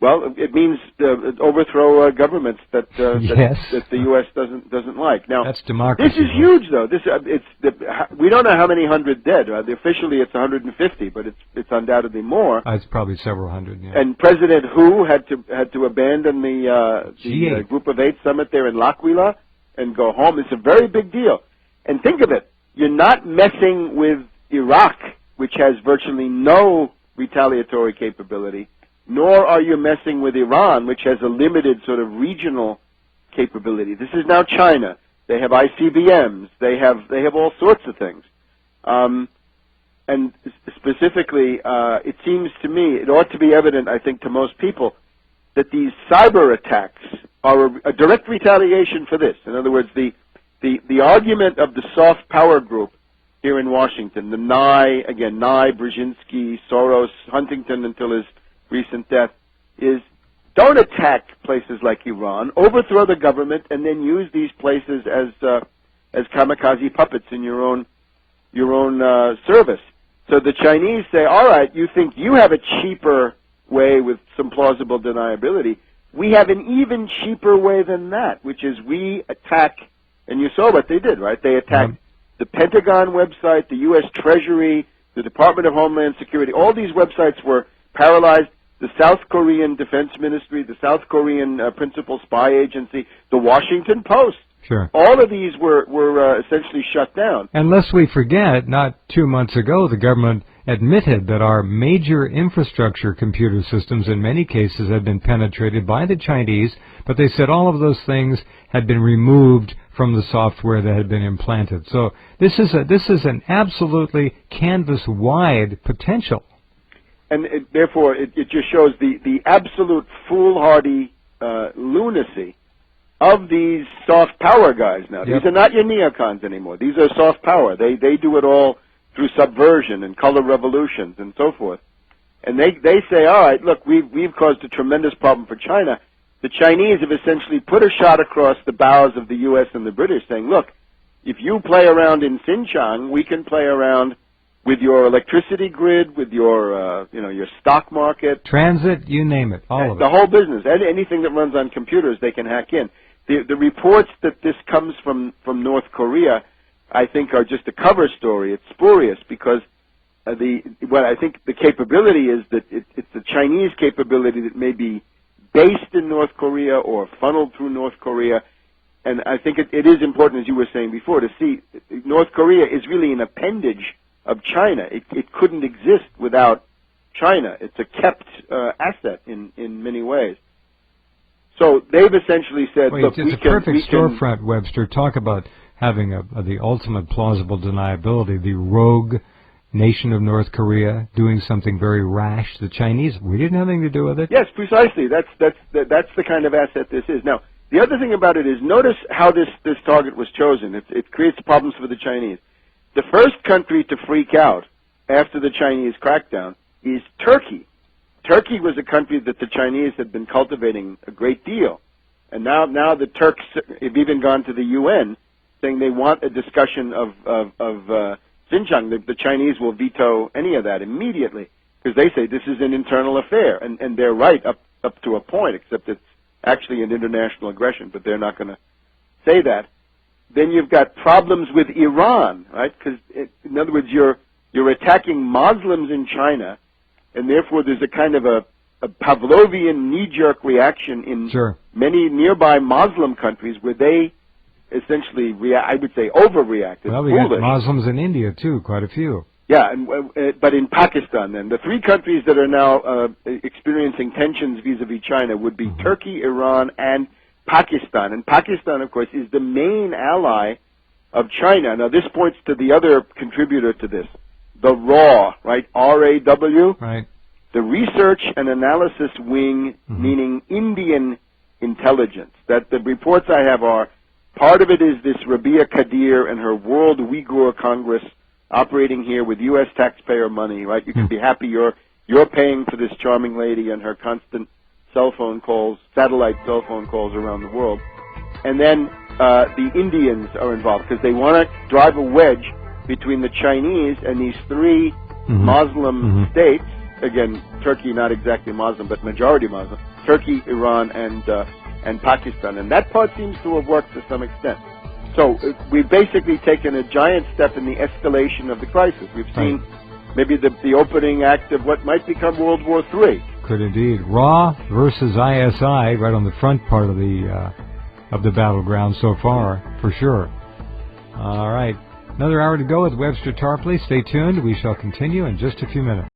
Well, it means overthrow governments that Yes. that the U.S. doesn't like. Now, that's democracy. this is huge, though. We don't know how many hundred dead. Officially, it's 150, but it's undoubtedly more. It's probably several hundred. Yeah. And President Hu had to abandon the Group of Eight summit there in L'Aquila and go home. It's a very big deal. And think of it: you're not messing with Iraq, which has virtually no retaliatory capability, nor are you messing with Iran, which has a limited sort of regional capability. This is now China. They have ICBMs. They have all sorts of things. And specifically, it seems to me, it ought to be evident, I think, to most people, that these cyber attacks are a direct retaliation for this. In other words, the argument of the soft power group here in Washington, the Nye, Brzezinski, Soros, Huntington until his recent death, is don't attack places like Iran, overthrow the government, and then use these places as kamikaze puppets in your own service. So the Chinese say, all right, you think you have a cheaper way with some plausible deniability. We have an even cheaper way than that, which is we attack, and you saw what they did, right? They attacked the Pentagon website, the U.S. Treasury, the Department of Homeland Security. All these websites were paralyzed. The South Korean Defense Ministry, the South Korean Principal Spy Agency, the Washington Post. Sure. All of these were essentially shut down. And lest we forget, not 2 months ago, the government admitted that our major infrastructure computer systems in many cases had been penetrated by the Chinese, but they said all of those things had been removed from the software that had been implanted. So this is an absolutely canvas-wide potential. And therefore, it just shows the absolute foolhardy lunacy of these soft power guys now. Yep. These are not your neocons anymore. These are soft power. They do it all through subversion and color revolutions and so forth. And they say, all right, look, we've caused a tremendous problem for China. The Chinese have essentially put a shot across the bows of the U.S. and the British, saying, look, if you play around in Xinjiang, we can play around with your electricity grid, with your your stock market, transit, you name it, all of it. The whole business, anything that runs on computers, they can hack in. The reports that this comes from North Korea, I think, are just a cover story. It's spurious because what I think the capability is that it's the Chinese capability that may be based in North Korea or funneled through North Korea. And I think it is important, as you were saying before, to see North Korea is really an appendage of China. It couldn't exist without China. It's a kept asset in many ways. So they've essentially said, look, it's a perfect storefront, Webster. Talk about having the ultimate plausible deniability. The rogue nation of North Korea doing something very rash. The Chinese, we didn't have anything to do with it. Yes, precisely. That's the kind of asset this is. Now, the other thing about it is, notice how this target was chosen. It creates problems for the Chinese. The first country to freak out after the Chinese crackdown is Turkey. Turkey was a country that the Chinese had been cultivating a great deal. And now the Turks have even gone to the UN saying they want a discussion of Xinjiang. The Chinese will veto any of that immediately because they say this is an internal affair. And they're right up to a point, except it's actually an international aggression, but they're not going to say that. Then you've got problems with Iran, right? Because, in other words, you're attacking Muslims in China, and therefore there's a kind of a Pavlovian knee-jerk reaction in many nearby Muslim countries where they essentially, I would say, overreacted. Well, we got Muslims in India, too, quite a few. Yeah, but in Pakistan, then, the three countries that are now experiencing tensions vis-a-vis China would be Turkey, Iran, and Pakistan. And Pakistan, of course, is the main ally of China. Now, this points to the other contributor to this, the RAW, right? R-A-W? Right. The Research and Analysis Wing, meaning Indian intelligence. That the reports I have are, part of it is this Rabia Kadir and her World Uyghur Congress operating here with U.S. taxpayer money, right? You can be happy you're paying for this charming lady and her constant cell phone calls, satellite cell phone calls around the world. And then the Indians are involved because they want to drive a wedge between the Chinese and these three Muslim states, again, Turkey, not exactly Muslim, but majority Muslim, Turkey, Iran, and Pakistan. And that part seems to have worked to some extent. So we've basically taken a giant step in the escalation of the crisis. We've seen maybe the opening act of what might become World War III. Could indeed. Raw versus ISI, right on the front part of the battleground so far, for sure. All right. Another hour to go with Webster Tarpley. Stay tuned. We shall continue in just a few minutes.